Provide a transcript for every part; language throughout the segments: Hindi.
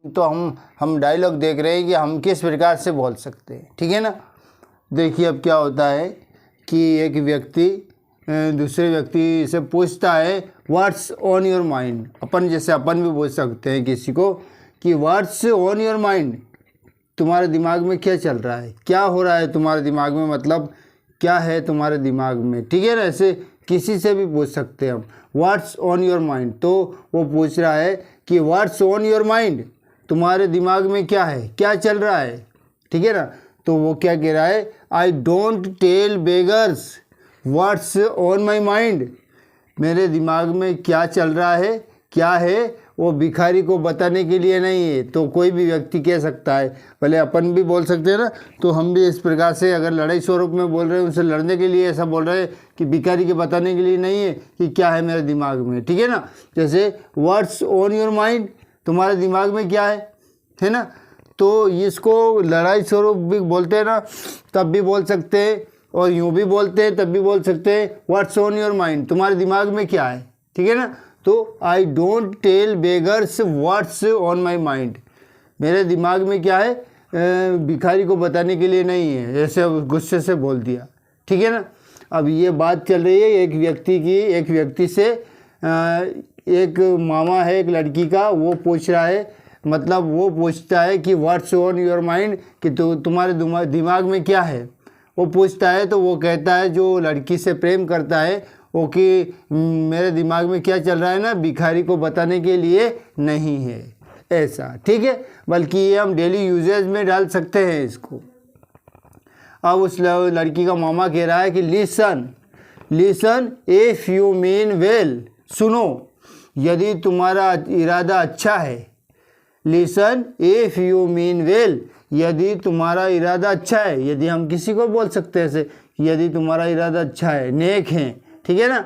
तो हम डायलॉग देख रहे हैं कि हम किस प्रकार से बोल सकते हैं, ठीक है ना। देखिए अब क्या होता है कि एक व्यक्ति दूसरे व्यक्ति से पूछता है व्हाट्स ऑन योर माइंड। अपन भी बोल सकते हैं किसी को कि व्हाट्स ऑन योर माइंड, तुम्हारे दिमाग में क्या चल रहा है, क्या हो रहा है तुम्हारे दिमाग में, मतलब क्या है तुम्हारे दिमाग में, ठीक है ना। ऐसे किसी से भी पूछ सकते हैं हम व्हाट्स ऑन योर माइंड। तो वो पूछ रहा है कि व्हाट्स ऑन योर माइंड, तुम्हारे दिमाग में क्या है, क्या चल रहा है, ठीक है ना। तो वो क्या कह रहा है, I don't tell beggars what's on my mind, मेरे दिमाग में क्या चल रहा है, क्या है, वो भिखारी को बताने के लिए नहीं है। तो कोई भी व्यक्ति कह सकता है, भले अपन भी बोल सकते हैं ना, तो हम भी इस प्रकार से अगर लड़ाई स्वरूप में बोल रहे हैं, उनसे लड़ने के लिए ऐसा बोल रहे हैं कि भिखारी के बताने के लिए नहीं है कि क्या है मेरे दिमाग में, ठीक है ना। जैसे व्हाट्स ऑन योर माइंड, तुम्हारे दिमाग में क्या है ना। तो इसको लड़ाई स्वरूप भी बोलते हैं ना, तब भी बोल सकते हैं, और यूँ भी बोलते हैं तब भी बोल सकते हैं व्हाट्स ऑन योर माइंड, तुम्हारे दिमाग में क्या है, ठीक है ना। तो I don't tell beggars what's on my mind, मेरे दिमाग में क्या है भिखारी को बताने के लिए नहीं है, ऐसे गुस्से से बोल दिया, ठीक है ना। अब ये बात चल रही है एक व्यक्ति की, एक व्यक्ति से एक मामा है एक लड़की का, वो पूछ रहा है, मतलब वो पूछता है कि व्हाट्स ऑन योर माइंड, कि तुम्हारे दिमाग में क्या है, वो पूछता है। तो वो कहता है जो लड़की से प्रेम करता है वो कि मेरे दिमाग में क्या चल रहा है ना, भिखारी को बताने के लिए नहीं है, ऐसा, ठीक है। बल्कि ये हम डेली यूजेज में डाल सकते हैं इसको। अब उस लड़की का मामा कह रहा है कि listen listen if you mean well, सुनो यदि तुम्हारा इरादा अच्छा है। Listen if you mean well, यदि तुम्हारा इरादा अच्छा है। यदि हम किसी को बोल सकते हैं ऐसे, यदि तुम्हारा इरादा अच्छा है, नेक है, ठीक है ना।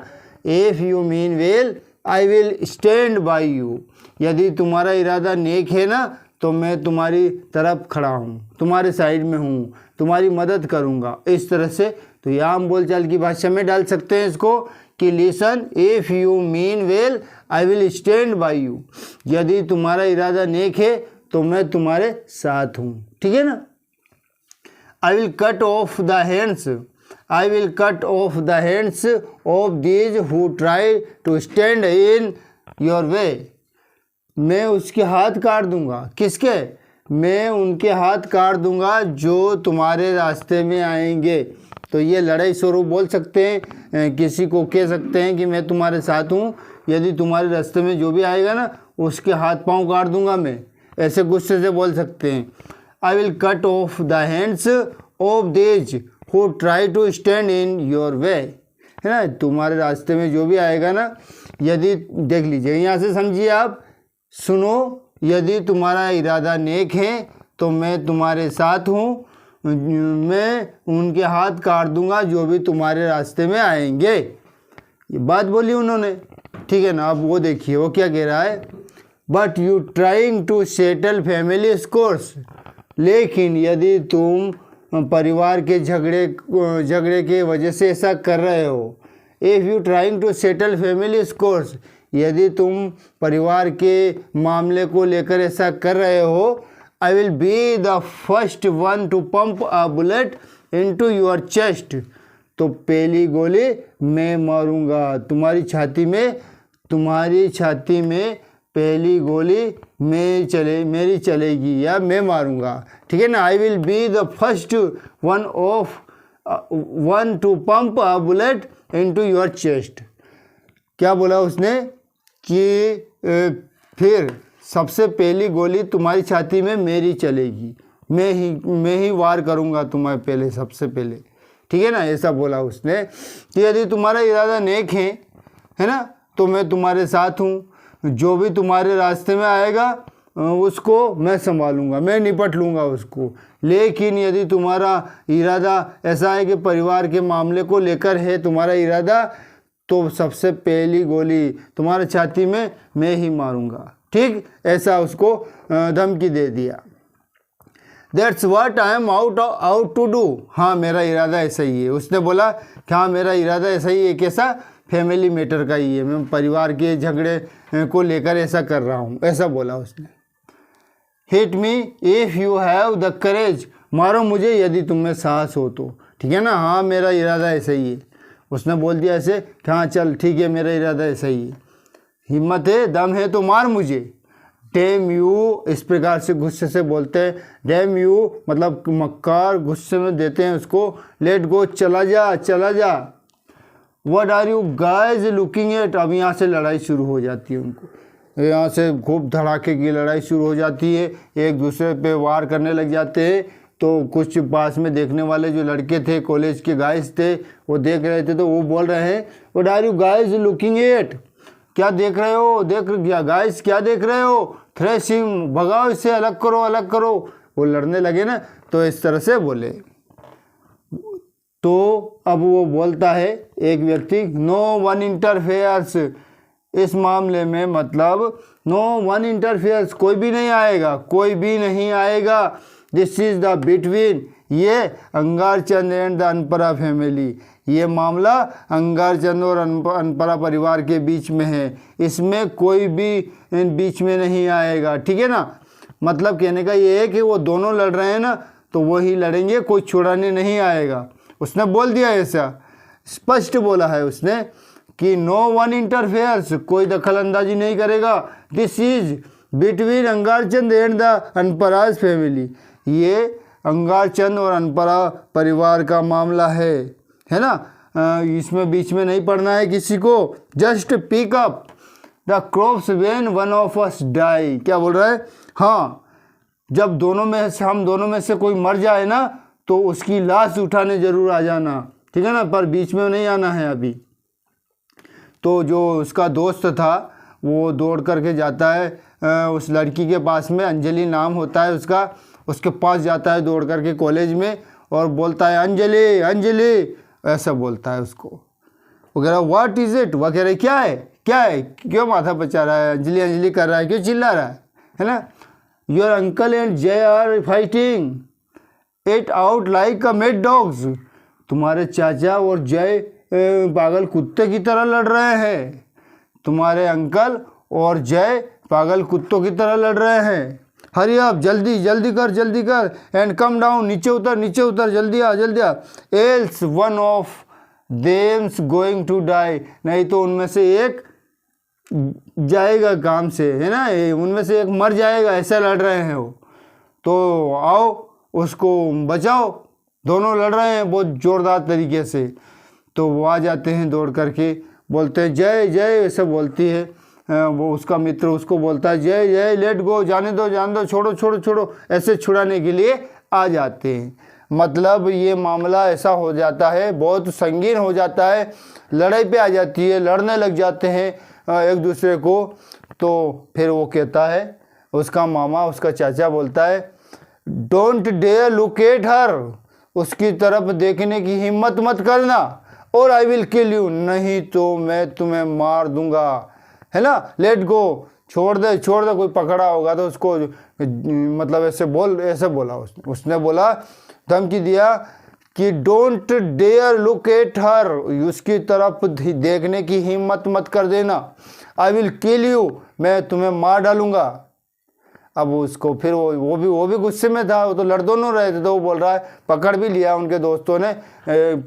If you mean well I will stand by you, यदि तुम्हारा इरादा नेक है ना तो मैं तुम्हारी तरफ खड़ा हूँ, तुम्हारे साइड में हूँ, तुम्हारी मदद करूँगा, इस तरह से। तो यहाँ हम बोलचाल की भाषा में डाल सकते हैं इसको कि listen if you mean well I will stand by you, यदि तुम्हारा इरादा नेक है तो मैं तुम्हारे साथ हूँ, ठीक है ना। I will cut off the hands, I will cut off the hands of these who try to stand in your way, मैं उसके हाथ काट दूंगा, किसके, मैं उनके हाथ काट दूंगा जो तुम्हारे रास्ते में आएंगे। तो ये लड़ाई स्वरूप बोल सकते हैं, किसी को कह सकते हैं कि मैं तुम्हारे साथ हूँ, यदि तुम्हारे रास्ते में जो भी आएगा ना उसके हाथ पांव काट दूंगा मैं, ऐसे गुस्से से बोल सकते हैं। I will cut off the hands of these who try to stand in your way, है ना, तुम्हारे रास्ते में जो भी आएगा ना, यदि देख लीजिए यहाँ से समझिए आप, सुनो यदि तुम्हारा इरादा नेक है तो मैं तुम्हारे साथ हूँ, मैं उनके हाथ काट दूंगा जो भी तुम्हारे रास्ते में आएंगे, ये बात बोली उन्होंने, ठीक है ना। अब वो देखिए वो क्या कह रहा है, but you trying to settle family scores, लेकिन यदि तुम परिवार के झगड़े के वजह से ऐसा कर रहे हो। If you trying to settle family scores, यदि तुम परिवार के मामले को लेकर ऐसा कर रहे हो। I will be the first one two pump a bullet into your chest, तो पहली गोली मैं मारूंगा तुम्हारी छाती में पहली गोली मेरी चलेगी या मैं मारूंगा, ठीक है ना। I will be the first one two pump a bullet into your chest, क्या बोला उसने कि फिर सबसे पहली गोली तुम्हारी छाती में मेरी चलेगी, मैं ही वार करूंगा तुम्हें पहले, सबसे पहले, ठीक है ना, ऐसा बोला उसने। कि यदि तुम्हारा इरादा नेक है ना तो मैं तुम्हारे साथ हूँ, जो भी तुम्हारे रास्ते में आएगा उसको मैं संभालूंगा, मैं निपट लूँगा उसको। लेकिन यदि तुम्हारा इरादा ऐसा है कि परिवार के मामले को लेकर है तुम्हारा इरादा, तो सबसे पहली गोली तुम्हारे छाती में मैं ही मारूंगा, ठीक, ऐसा उसको धमकी दे दिया। That's what I am out to do, हाँ मेरा इरादा ऐसा ही है, उसने बोला कि हाँ मेरा इरादा ऐसा ही है, कैसा, फैमिली मैटर का ही है, मैं परिवार के झगड़े को लेकर ऐसा कर रहा हूँ, ऐसा बोला उसने। Hit me if you have the courage, मारो मुझे यदि तुम में साहस हो तो। ठीक है ना, हाँ मेरा इरादा ऐसा ही है। उसने बोल दिया ऐसे कि हाँ चल ठीक है मेरा इरादा ऐसा ही है, हिम्मत है दम है तो मार मुझे। डैम यू इस प्रकार से गुस्से से बोलते हैं। डैम यू मतलब मक्कार, गुस्से में देते हैं उसको। लेट गो चला जा, चला जा। What are you guys looking at, अब यहाँ से लड़ाई शुरू हो जाती है उनको, यहाँ से खूब धड़ाके की लड़ाई शुरू हो जाती है, एक दूसरे पे वार करने लग जाते हैं। तो कुछ पास में देखने वाले जो लड़के थे, कॉलेज के गाइज थे, वो देख रहे थे, तो वो बोल रहे हैं what are you guys looking at, क्या देख रहे हो, देख क्या गाइज क्या देख रहे हो, थ्रेश हिम, भगाओ इसे, अलग करो अलग करो। वो लड़ने लगे ना, तो इस तरह से बोले। तो अब वो बोलता है एक व्यक्ति, नो वन इंटरफेयर्स, इस मामले में मतलब नो वन इंटरफेयर्स, कोई भी नहीं आएगा, कोई भी नहीं आएगा। दिस इज द बिटवीन, ये Angarchand and the Anpara family, ये मामला अंगारचंद और अनपरा परिवार के बीच में है, इसमें कोई भी बीच में नहीं आएगा। ठीक है ना, मतलब कहने का ये है कि वो दोनों लड़ रहे हैं ना, तो वही लड़ेंगे, कोई छुड़ाने नहीं आएगा। उसने बोल दिया ऐसा, स्पष्ट बोला है उसने कि नो वन इंटरफेयर्स, कोई दखल अंदाजी नहीं करेगा। This is between Angarchand and the Anparaj family, ये अंगारचंद और अनपरा परिवार का मामला है ना, इसमें बीच में नहीं पड़ना है किसी को। Just pick up the crops when one of us die, क्या बोल रहा है, हाँ जब दोनों में से, हम दोनों में से कोई मर जाए ना, तो उसकी लाश उठाने जरूर आ जाना। ठीक है ना, पर बीच में नहीं आना है अभी। तो जो उसका दोस्त था वो दौड़ करके जाता है उस लड़की के पास में, अंजलि नाम होता है उसका, उसके पास जाता है दौड़ करके कॉलेज में, और बोलता है अंजलि अंजलि, ऐसा बोलता है उसको। वो कह रहा है व्हाट इज इट, वह कह रहे क्या है क्या है, क्यों माथा बचा रहा है, अंजलि अंजलि कर रहा है, क्यों चिल्ला रहा है ना। Your uncle and Jay are fighting it out like a mad dogs, तुम्हारे चाचा और जय पागल कुत्ते की तरह लड़ रहे हैं, तुम्हारे अंकल और जय पागल कुत्तों की तरह लड़ रहे हैं। हरी अप, जल्दी जल्दी कर जल्दी कर, एंड कम डाउन, नीचे उतर जल्दी आ, else one of them's going to die, नहीं तो उनमें से एक जाएगा काम से, है ना, उनमें से एक मर जाएगा, ऐसा लड़ रहे हैं वो। तो आओ उसको बचाओ, दोनों लड़ रहे हैं बहुत जोरदार तरीके से। तो वो आ जाते हैं दौड़ करके, बोलते हैं जय जय, ऐसा बोलती है वो उसका मित्र उसको बोलता है जय जय लेट गो, जाने दो छोड़ो छोड़ो छोड़ो, ऐसे छुड़ाने के लिए आ जाते हैं। मतलब ये मामला ऐसा हो जाता है, बहुत संगीन हो जाता है, लड़ाई पे आ जाती है, लड़ने लग जाते हैं एक दूसरे को। तो फिर वो कहता है, उसका मामा उसका चाचा बोलता है don't dare look at her, उसकी तरफ देखने की हिम्मत मत करना, और आई विल किल यू, नहीं तो मैं तुम्हें मार दूंगा, है ना। लेट गो, छोड़ दे, कोई पकड़ा होगा तो उसको, मतलब ऐसे बोला उसने बोला, धमकी दिया कि don't dare look at her, उसकी तरफ देखने की हिम्मत मत कर देना, आई विल किल यू, मैं तुम्हें मार डालूंगा। अब उसको फिर वो भी गुस्से में था, वो तो लड़ दोनों रहे थे, तो वो बोल रहा है, पकड़ भी लिया उनके दोस्तों ने,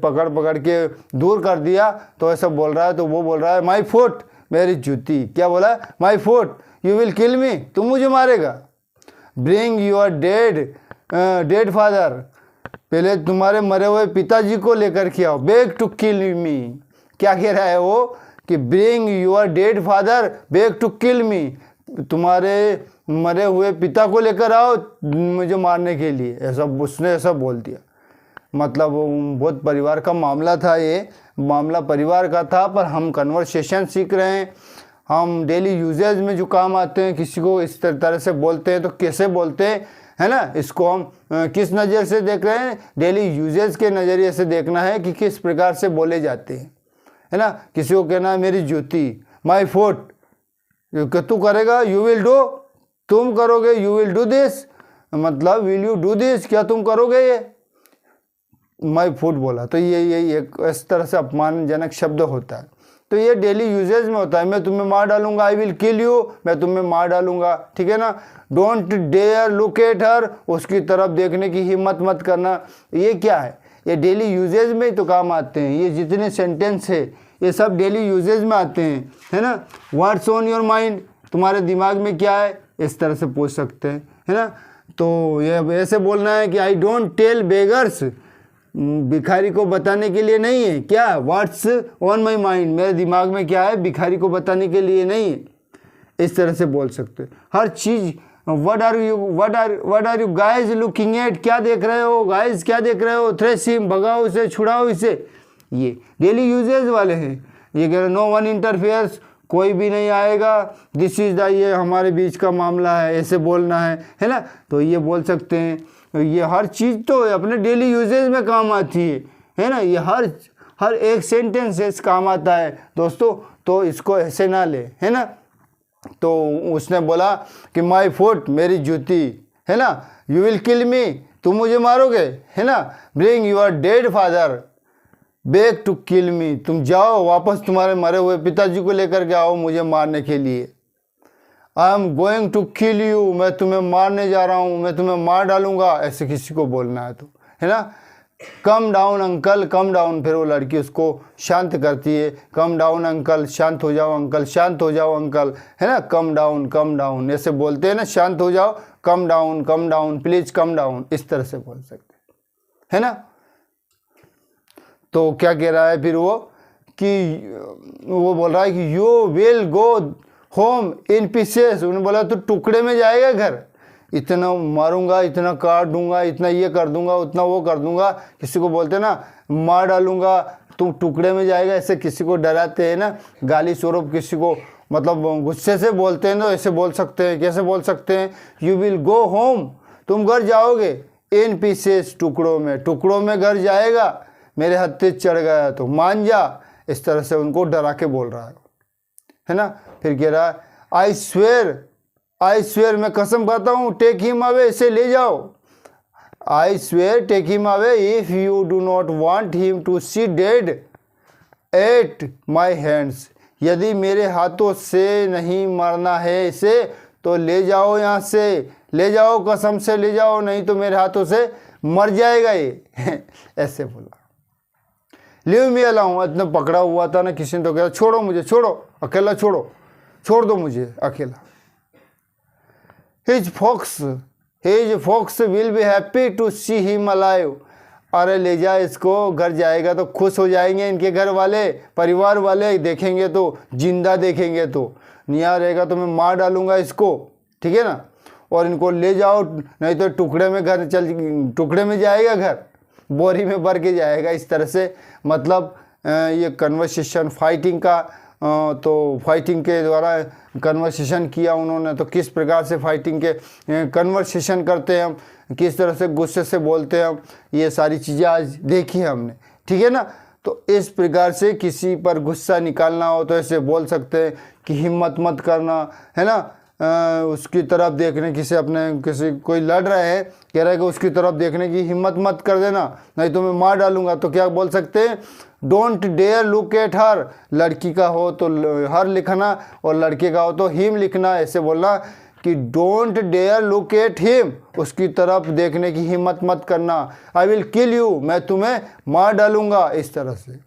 पकड़ के दूर कर दिया, तो ऐसा बोल रहा है। तो वो बोल रहा है माई फुट, मेरी जूती, क्या बोला, my foot, you will kill me, तुम मुझे मारेगा। ब्रिंग योर डेड फादर, पहले तुम्हारे मरे हुए पिताजी को लेकर के आओ, बेग टू किल मी, क्या कह रहा है वो कि bring your dead father back to kill me, तुम्हारे मरे हुए पिता को लेकर आओ मुझे मारने के लिए, ऐसा उसने ऐसा बोल दिया। मतलब बहुत परिवार का मामला था, ये मामला परिवार का था, पर हम कन्वर्सेशन सीख रहे हैं, हम डेली यूजेज में जो काम आते हैं, किसी को इस तरह से बोलते हैं तो कैसे बोलते हैं, है ना, इसको हम किस नज़र से देख रहे हैं, डेली यूजेज के नज़रिए से देखना है कि किस प्रकार से बोले जाते हैं, है ना। किसी को कहना है मेरी जूती, माई फुट, तू करेगा, यू विल डू, तुम करोगे, यू विल डू दिस, मतलब विल यू डू दिस, क्या तुम करोगे ये, माई फुट बोला। तो ये एक इस तरह से अपमानजनक शब्द होता है, तो ये डेली यूजेज में होता है। मैं तुम्हें मार डालूंगा, आई विल किल यू, मैं तुम्हें मार डालूंगा, ठीक है ना। Don't dare look at her, उसकी तरफ देखने की हिम्मत मत करना। ये क्या है, ये डेली यूजेज में ही तो काम आते हैं। ये जितने सेंटेंस है ये सब डेली यूजेज में आते हैं, है ना। व्हाट्स ऑन योर माइंड, तुम्हारे दिमाग में क्या है, इस तरह से पूछ सकते हैं, है ना। तो ये ऐसे बोलना है कि आई डोंट टेल बेगर्स, भिखारी को बताने के लिए नहीं है। क्या, व्हाट्स ऑन माई माइंड, मेरे दिमाग में क्या है, भिखारी को बताने के लिए नहीं है। इस तरह से बोल सकते हैं हर चीज़। What are you guys looking at, क्या देख रहे हो गाइज, क्या देख रहे हो। थ्रेश हिम, भगाओ इसे, छुड़ाओ इसे। ये डेली यूजेज वाले हैं। ये कह रहे नो वन इंटरफेयर्स, कोई भी नहीं आएगा। दिस इज द, ये हमारे बीच का मामला है, ऐसे बोलना है ना। तो ये बोल सकते हैं। ये हर चीज़ तो अपने डेली यूजेज में काम आती है ना। ये हर एक सेंटेंस काम आता है दोस्तों। तो इसको ऐसे ना ले, है ना। तो उसने बोला कि माई फुट, मेरी जूती, है ना। यू विल किल मी, तुम मुझे मारोगे, है ना। Bring your dead father back to kill me, तुम जाओ वापस तुम्हारे मरे हुए पिताजी को लेकर के आओ मुझे मारने के लिए। I am going to kill you, मैं तुम्हें मारने जा रहा हूँ, मैं तुम्हें मार डालूंगा, ऐसे किसी को बोलना है तो, है ना। Come down uncle, come down, फिर वो लड़की उसको शांत करती है। कम डाउन अंकल, शांत हो जाओ अंकल, शांत हो जाओ अंकल, है ना। कम डाउन, ऐसे बोलते हैं ना, शांत हो जाओ, come down, please come down, इस तरह से बोल सकते हैं, है ना। तो क्या कह रहा है फिर वो कि वो बोल रहा है कि you will go home in pieces, उन्होंने बोला तो टुकड़े में जाएगा घर, इतना मारूंगा, इतना काट दूंगा, इतना ये कर दूंगा, उतना वो कर दूंगा। किसी को बोलते हैं ना मार डालूंगा, तुम टुकड़े में जाएगा, ऐसे किसी को डराते हैं ना, गाली स्वरूप किसी को मतलब गुस्से से बोलते हैं तो ऐसे बोल सकते हैं। कैसे बोल सकते हैं, यू विल गो होम, तुम घर जाओगे, इन पीसेस, टुकड़ों में घर जाएगा, मेरे हत्थे चढ़ गया तो मान जा, इस तरह से उनको डरा के बोल रहा है ना। फिर कह रहा है आई स्वेयर, मैं कसम खाता हूँ, टेक हिम अवे, इसे ले जाओ। I swear take him away if you do not want him to see dead at my hands, यदि मेरे हाथों से नहीं मरना है इसे तो ले जाओ, यहाँ से ले जाओ, कसम से ले जाओ, नहीं तो मेरे हाथों से मर जाएगा ये ऐसे बोला। लिव मी अलाउन, इतना पकड़ा हुआ था ना किसी ने, तो कहा छोड़ो मुझे, छोड़ो, अकेला छोड़ो, छोड़ दो मुझे अकेला। His folks will be happy to see him alive, अरे ले जा इसको, घर जाएगा तो खुश हो जाएंगे इनके घर वाले, परिवार वाले, देखेंगे तो जिंदा देखेंगे तो, निया रहेगा तो मैं मार डालूंगा इसको, ठीक है ना। और इनको ले जाओ, नहीं तो टुकड़े में जाएगा घर, बोरी में भर के जाएगा, इस तरह से। मतलब ये कन्वर्सेशन फाइटिंग का, तो फाइटिंग के द्वारा कन्वर्सेशन किया उन्होंने। तो किस प्रकार से फाइटिंग के कन्वर्सेशन करते हैं हम, किस तरह से गुस्से से बोलते हैं हम, ये सारी चीज़ें आज देखी हमने, ठीक है ना। तो इस प्रकार से किसी पर गुस्सा निकालना हो तो ऐसे बोल सकते हैं कि हिम्मत मत करना, है ना। उसकी तरफ देखने, किसी कोई लड़ रहे हैं, कह रहा है कि उसकी तरफ देखने की हिम्मत मत कर देना, नहीं तो मैं मार डालूंगा। तो क्या बोल सकते हैं, don't dare look at her, लड़की का हो तो हर लिखना और लड़के का हो तो हिम लिखना। ऐसे बोलना कि don't dare look at him, उसकी तरफ देखने की हिम्मत मत करना। आई विल किल यू, मैं तुम्हें मार डालूंगा, इस तरह से।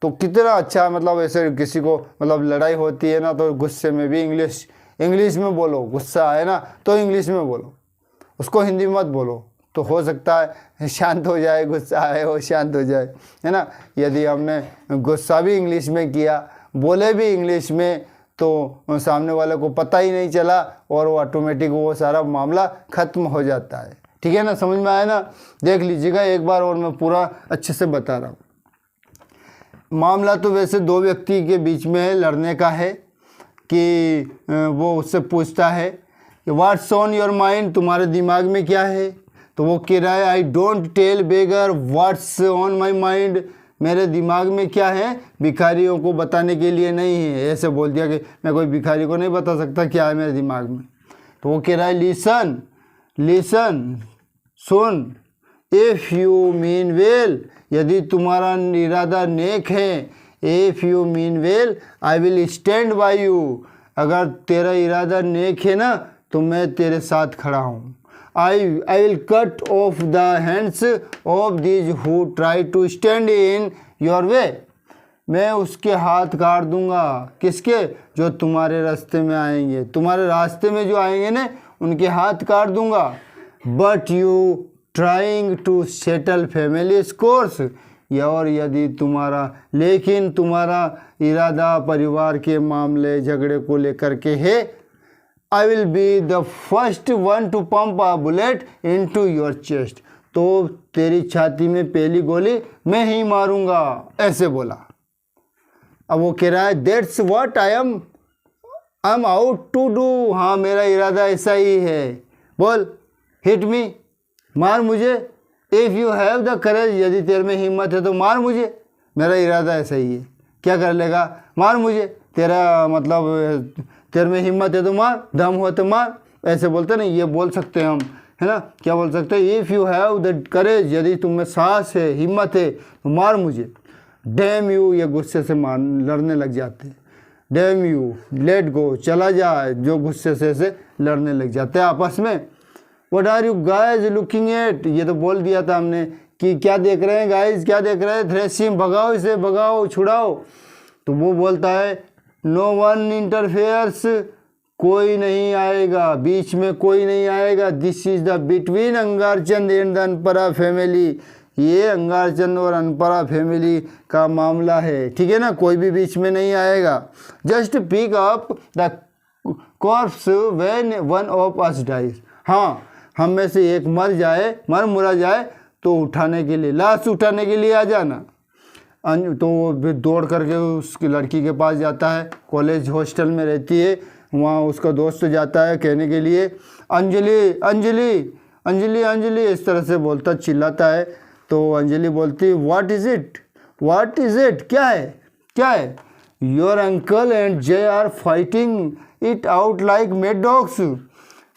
तो कितना अच्छा, मतलब ऐसे किसी को मतलब लड़ाई होती है ना, तो गुस्से में भी इंग्लिश में बोलो, गुस्सा है ना तो इंग्लिश में बोलो, उसको हिंदी में मत बोलो, तो हो सकता है शांत हो जाए, गुस्सा है वो शांत हो जाए, है ना। यदि हमने गुस्सा भी इंग्लिश में किया, बोले भी इंग्लिश में, तो सामने वाले को पता ही नहीं चला और वो ऑटोमेटिक वो सारा मामला ख़त्म हो जाता है, ठीक है ना। समझ में आया ना, देख लीजिएगा एक बार और मैं पूरा अच्छे से बता रहा हूँ। मामला तो वैसे दो व्यक्ति के बीच में है, लड़ने का है, कि वो उससे पूछता है कि व्हाट्स ऑन योर माइंड, तुम्हारे दिमाग में क्या है। तो वो कह रहा है I don't tell beggar what's on my mind, मेरे दिमाग में क्या है भिखारियों को बताने के लिए नहीं है। ऐसे बोल दिया कि मैं कोई भिखारी को नहीं बता सकता क्या है मेरे दिमाग में। तो वो कह रहा है listen, soon, if you mean well, यदि तुम्हारा इरादा नेक है, if you mean well I will stand by you. अगर तेरा इरादा नेक है ना तो मैं तेरे साथ खड़ा हूँ। I will cut off the hands of these who try to stand in your way. मैं उसके हाथ काट दूंगा। किसके? जो तुम्हारे रास्ते में आएंगे, तुम्हारे रास्ते में जो आएंगे ना उनके हाथ काट दूंगा। But you trying to settle family scores. और यदि लेकिन तुम्हारा इरादा परिवार के मामले झगड़े को लेकर के है, I will be the first one two pump a bullet into your chest. तो तेरी छाती में पहली गोली मैं ही मारूंगा, ऐसे बोला। अब वो कह रहा है that's what I am out to do. हाँ, मेरा इरादा ऐसा ही है। बोल, हिट मी, मार मुझे। If you have the courage, यदि तेरे में हिम्मत है तो मार मुझे। मेरा इरादा ऐसा ही है। क्या कर लेगा? मार मुझे। तेरा मतलब तेरे में हिम्मत है तो मार, दम हो तो मार, ऐसे बोलते ना, ये बोल सकते हैं हम, है ना। क्या बोल सकते हैं? If you have the courage, यदि तुम में साहस है, हिम्मत है तो मार मुझे। डैम यू, ये गुस्से से लड़ने लग जाते हैं। डैम यू, लेट गो, चला जा, जो गुस्से से ऐसे लड़ने लग जाते हैं आपस में। What are you guys looking at, ये तो बोल दिया था हमने कि क्या देख रहे हैं गाइज, क्या देख रहे हैं? थ्रेसिंग, भगाओ इसे, भगाओ, छुड़ाओ। तो वो बोलता है नो वन इंटरफेयर्स, कोई नहीं आएगा, बीच में कोई नहीं आएगा। This is the between Angarchand and the Anpara family. ये अंगारचंद और अनपरा फैमिली का मामला है, ठीक है ना, कोई भी बीच में नहीं आएगा। Just pick up the corpse when one of us dies. हाँ, हम में से एक मर मुरा जाए तो उठाने के लिए, लाश उठाने के लिए आ जाना। तो वो फिर दौड़ करके उसकी लड़की के पास जाता है, कॉलेज हॉस्टल में रहती है, वहाँ उसका दोस्त जाता है कहने के लिए अंजलि अंजलि अंजलि अंजलि, इस तरह से बोलता चिल्लाता है। तो अंजलि बोलती what is it, what is it, क्या है, क्या है? Your uncle and Jay are fighting it out like mad dogs.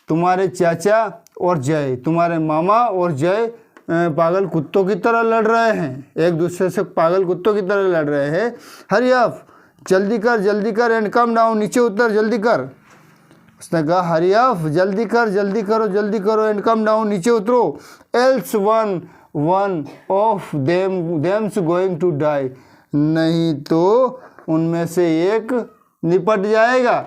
तुम्हारे चाचा और जय, तुम्हारे मामा और जय पागल कुत्तों की तरह लड़ रहे हैं, एक दूसरे से पागल कुत्तों की तरह लड़ रहे हैं। हरी अप, जल्दी कर एंड कम डाउन, नीचे उतर, जल्दी कर। उसने कहा हरी अप, जल्दी कर, जल्दी करो एंड कम डाउन, नीचे उतरो। Else one of them's going to die, नहीं तो उनमें से एक निपट जाएगा।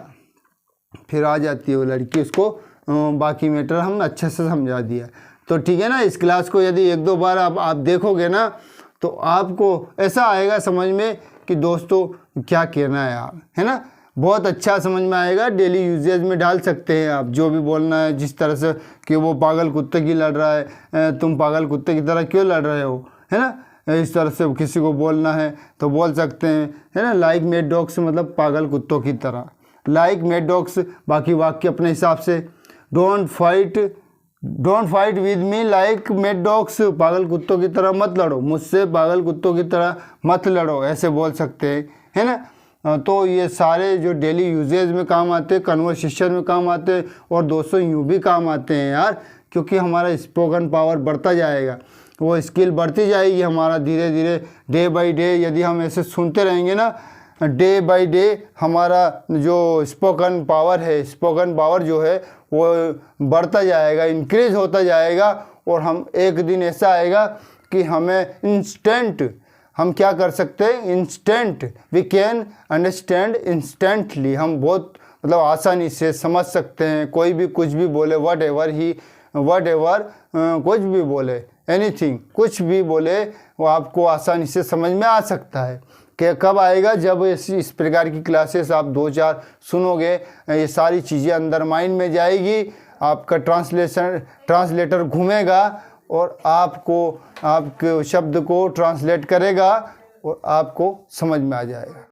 फिर आ जाती है वो लड़की, उसको बाकी मैटर हम अच्छे से समझा दिया। तो ठीक है ना, इस क्लास को यदि एक दो बार आप देखोगे ना तो आपको ऐसा आएगा समझ में कि दोस्तों क्या कहना है यार, है ना, बहुत अच्छा समझ में आएगा। डेली यूजेज में डाल सकते हैं आप, जो भी बोलना है जिस तरह से कि वो पागल कुत्ते की लड़ रहा है, तुम पागल कुत्ते की तरह क्यों लड़ रहे हो, है ना, इस तरह से किसी को बोलना है तो बोल सकते हैं, है ना। लाइक मेड डॉग्स मतलब पागल कुत्तों की तरह, लाइक मेड डॉग्स, बाकी वाक्य अपने हिसाब से। Don't fight with me like mad dogs, पागल कुत्तों की तरह मत लड़ो, मुझसे पागल कुत्तों की तरह मत लड़ो, ऐसे बोल सकते हैं, है ना। तो ये सारे जो डेली यूजेज में काम आते हैं, कन्वर्सेशन में काम आते हैं, और दोस्तों यूँ भी काम आते हैं यार, क्योंकि हमारा स्पोकन पावर बढ़ता जाएगा, वो स्किल बढ़ती जाएगी हमारा धीरे धीरे, डे बाय डे। यदि हम ऐसे सुनते रहेंगे ना डे बाय डे, हमारा जो स्पोकन पावर है, स्पोकन पावर जो है वो बढ़ता जाएगा, इंक्रीज होता जाएगा। और हम एक दिन ऐसा आएगा कि हमें इंस्टेंट, हम क्या कर सकते हैं, instant, we can understand instantly, हम बहुत मतलब आसानी से समझ सकते हैं। कोई भी कुछ भी बोले, वट एवर कुछ भी बोले, एनीथिंग, कुछ भी बोले, वो आपको आसानी से समझ में आ सकता है। कि कब आएगा, जब इस प्रकार की क्लासेस आप 2-4 सुनोगे, ये सारी चीज़ें अंदर माइंड में जाएगी, आपका ट्रांसलेटर घूमेगा और आपके शब्द को ट्रांसलेट करेगा और आपको समझ में आ जाएगा।